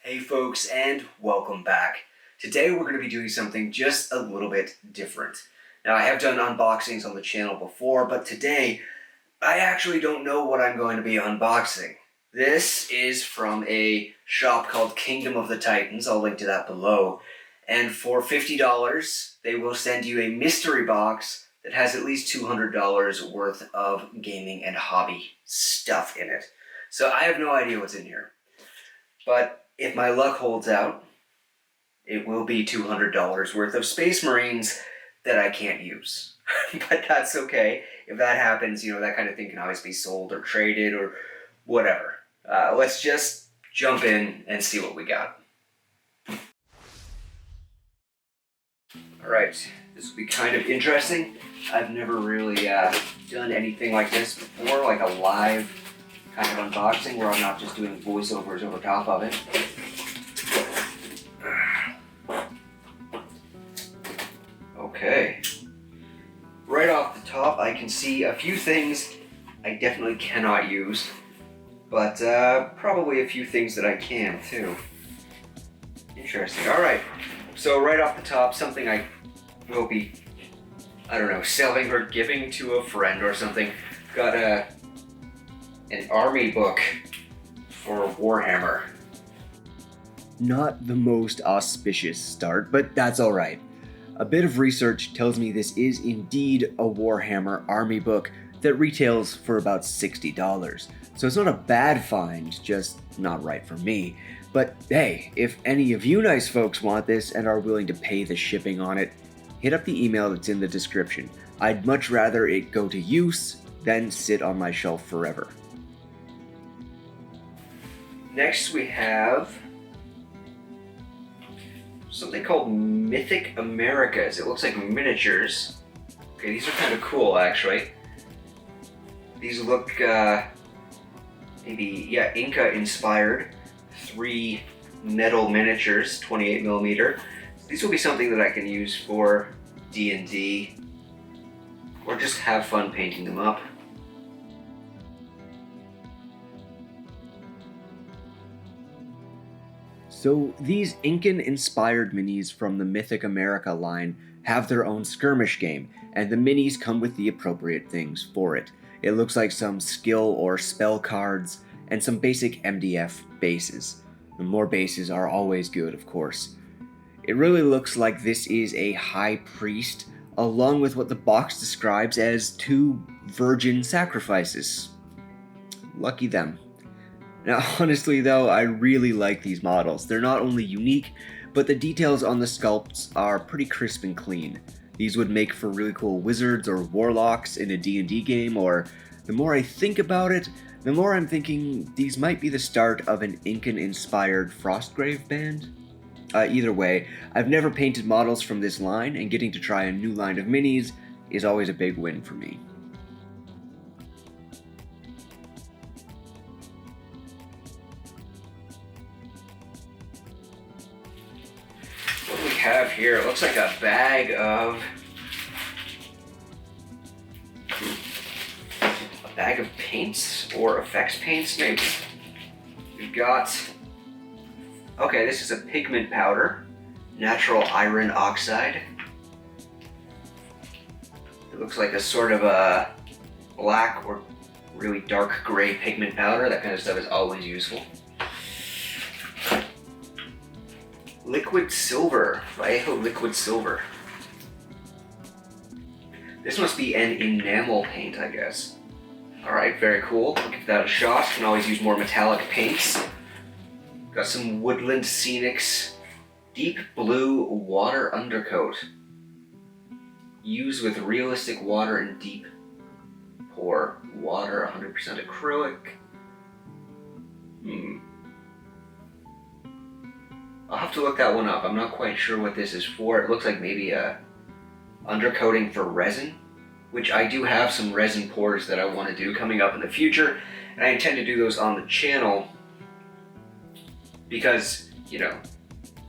Hey folks, and welcome back. Today we're going to be doing something just a little bit different. Now I have done unboxings on the channel before, but today I actually don't know what I'm going to be unboxing. This is from a shop called Kingdom of the Titans, I'll link to that below, and for $50 they will send you a mystery box that has at least $200 worth of gaming and hobby stuff in it. So I have no idea what's in here, but if my luck holds out, it will be $200 worth of Space Marines that I can't use. But that's okay. If that happens, that kind of thing can always be sold or traded or whatever. Let's just jump in and see what we got. Alright, this will be kind of interesting. I've never really done anything like this before, like a live kind of unboxing where I'm not just doing voiceovers over top of it. Okay. Right off the top, I can see a few things I definitely cannot use, but probably a few things that I can too. Interesting. Alright, so right off the top, something I will be, selling or giving to a friend or something. Got an army book for Warhammer. Not the most auspicious start, but that's alright. A bit of research tells me this is indeed a Warhammer army book that retails for about $60. So it's not a bad find, just not right for me. But hey, if any of you nice folks want this and are willing to pay the shipping on it, hit up the email that's in the description. I'd much rather it go to use than sit on my shelf forever. Next we have something called Mythic Americas. It looks like miniatures. Okay, these are kind of cool actually. These look Inca inspired. 3 metal miniatures, 28mm. These will be something that I can use for D&D or just have fun painting them up. So these Incan-inspired minis from the Mythic America line have their own skirmish game, and the minis come with the appropriate things for it. It looks like some skill or spell cards, and some basic MDF bases. The more bases are always good, of course. It really looks like this is a high priest, along with what the box describes as 2 virgin sacrifices. Lucky them. Now, honestly though, I really like these models. They're not only unique, but the details on the sculpts are pretty crisp and clean. These would make for really cool wizards or warlocks in a D&D game, or the more I think about it, the more I'm thinking these might be the start of an Incan-inspired Frostgrave band. Either way, I've never painted models from this line, and getting to try a new line of minis is always a big win for me. What do we have here? It looks like a bag of paints or effects paints, maybe. We've got, okay, this is a pigment powder, natural iron oxide. It looks like a sort of a black or really dark gray pigment powder. That kind of stuff is always useful. Liquid silver, Vallejo liquid silver. This must be an enamel paint, I guess. Alright, very cool. I'll give that a shot. Can always use more metallic paints. Got some Woodland Scenics Deep Blue Water Undercoat. Use with realistic water and deep pour water, 100% acrylic. I'll have to look that one up. I'm not quite sure what this is for. It looks like maybe a undercoating for resin, which I do have some resin pours that I want to do coming up in the future, and I intend to do those on the channel because,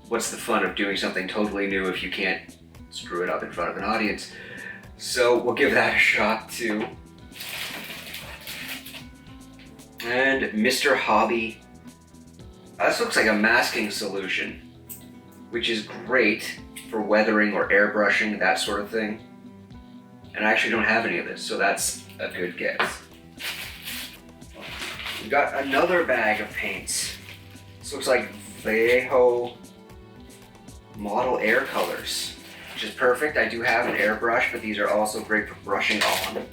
what's the fun of doing something totally new if you can't screw it up in front of an audience? So we'll give that a shot too. And Mr. Hobby This looks like a masking solution, which is great for weathering or airbrushing, that sort of thing. And I actually don't have any of this, so that's a good guess. We've got another bag of paints. This looks like Vallejo model air colors, which is perfect. I do have an airbrush, but these are also great for brushing on.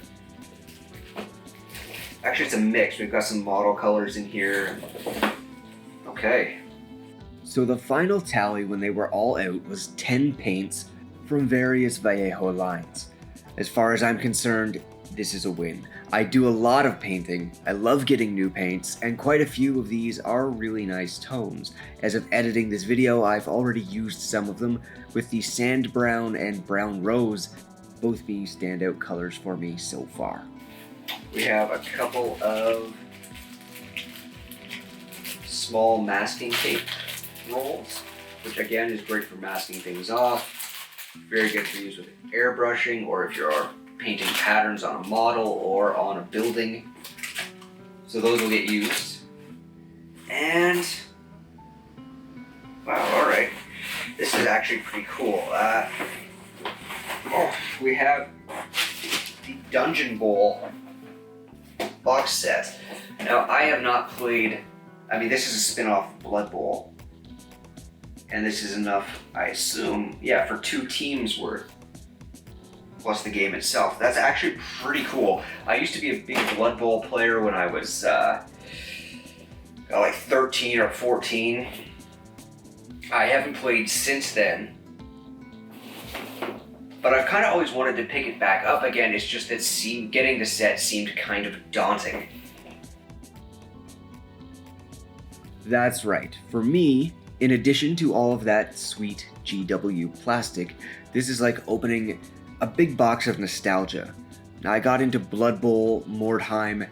Actually, it's a mix. We've got some model colors in here. Okay. So the final tally when they were all out was 10 paints from various Vallejo lines. As far as I'm concerned, this is a win. I do a lot of painting, I love getting new paints, and quite a few of these are really nice tones. As of editing this video, I've already used some of them, with the sand brown and brown rose both being standout colors for me so far. We have a couple of small masking tape rolls, which again is great for masking things off. Very good to use with airbrushing, or if you're painting patterns on a model or on a building. So those will get used. And wow, all right, this is actually pretty cool. We have the Dungeon Bowl box set. Now, I have not played, this is a spin-off of Blood Bowl. And this is enough, I assume, for 2 teams worth, plus the game itself. That's actually pretty cool. I used to be a big Blood Bowl player when I was like 13 or 14. I haven't played since then, but I've kind of always wanted to pick it back up again. It's just that getting the set seemed kind of daunting. That's right. For me, in addition to all of that sweet GW plastic, this is like opening a big box of nostalgia. I got into Blood Bowl, Mordheim,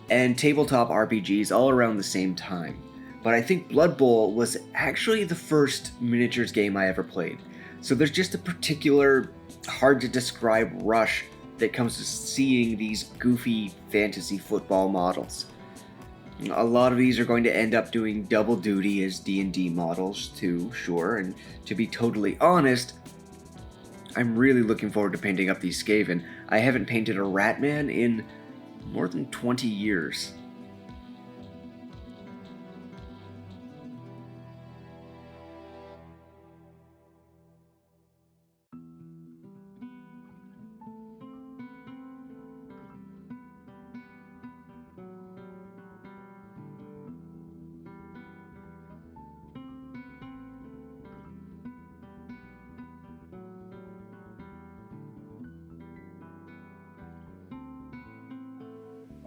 and tabletop RPGs all around the same time. But I think Blood Bowl was actually the first miniatures game I ever played. So there's just a particular hard to describe rush that comes to seeing these goofy fantasy football models. A lot of these are going to end up doing double duty as D&D models too, sure, and to be totally honest, I'm really looking forward to painting up these Skaven. I haven't painted a Ratman in more than 20 years.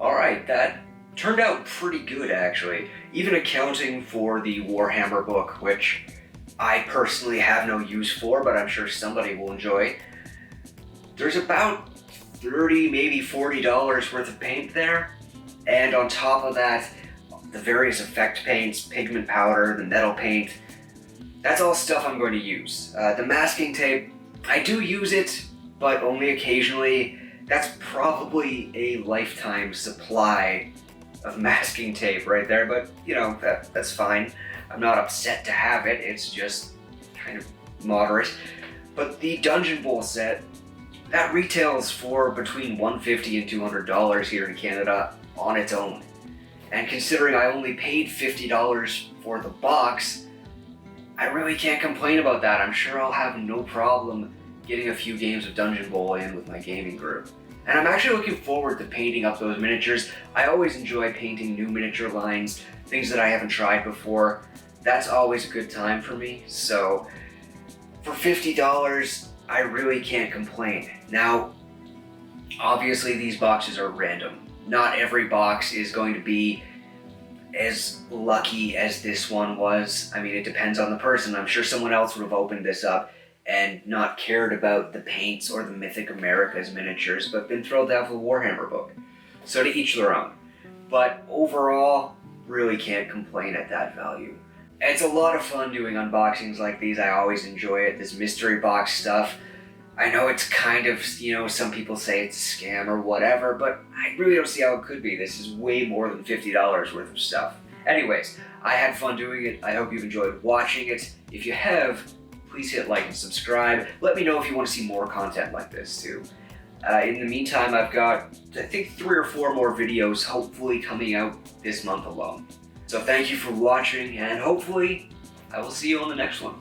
Alright, that turned out pretty good actually, even accounting for the Warhammer book, which I personally have no use for, but I'm sure somebody will enjoy. There's about $30, maybe $40 worth of paint there, and on top of that, the various effect paints, pigment powder, the metal paint, that's all stuff I'm going to use. The masking tape, I do use it, but only occasionally. That's probably a lifetime supply of masking tape right there, but that's fine. I'm not upset to have it, it's just kind of moderate. But the Dungeon Bowl set, that retails for between $150 and $200 here in Canada on its own. And considering I only paid $50 for the box, I really can't complain about that. I'm sure I'll have no problem getting a few games of Dungeon Bowl in with my gaming group. And I'm actually looking forward to painting up those miniatures. I always enjoy painting new miniature lines, things that I haven't tried before. That's always a good time for me. So for $50, I really can't complain. Now, obviously these boxes are random. Not every box is going to be as lucky as this one was. It depends on the person. I'm sure someone else would have opened this up and not cared about the paints or the Mythic Americas miniatures, but been thrilled to have the Warhammer book. So to each their own. But overall, really can't complain at that value. And it's a lot of fun doing unboxings like these. I always enjoy it. This mystery box stuff, I know it's kind of, some people say it's a scam or whatever, but I really don't see how it could be. This is way more than $50 worth of stuff. Anyways, I had fun doing it. I hope you've enjoyed watching it. If you have, please hit like and subscribe. Let me know if you want to see more content like this too. In the meantime, I've got, I think, 3 or 4 more videos hopefully coming out this month alone. So thank you for watching, and hopefully I will see you on the next one.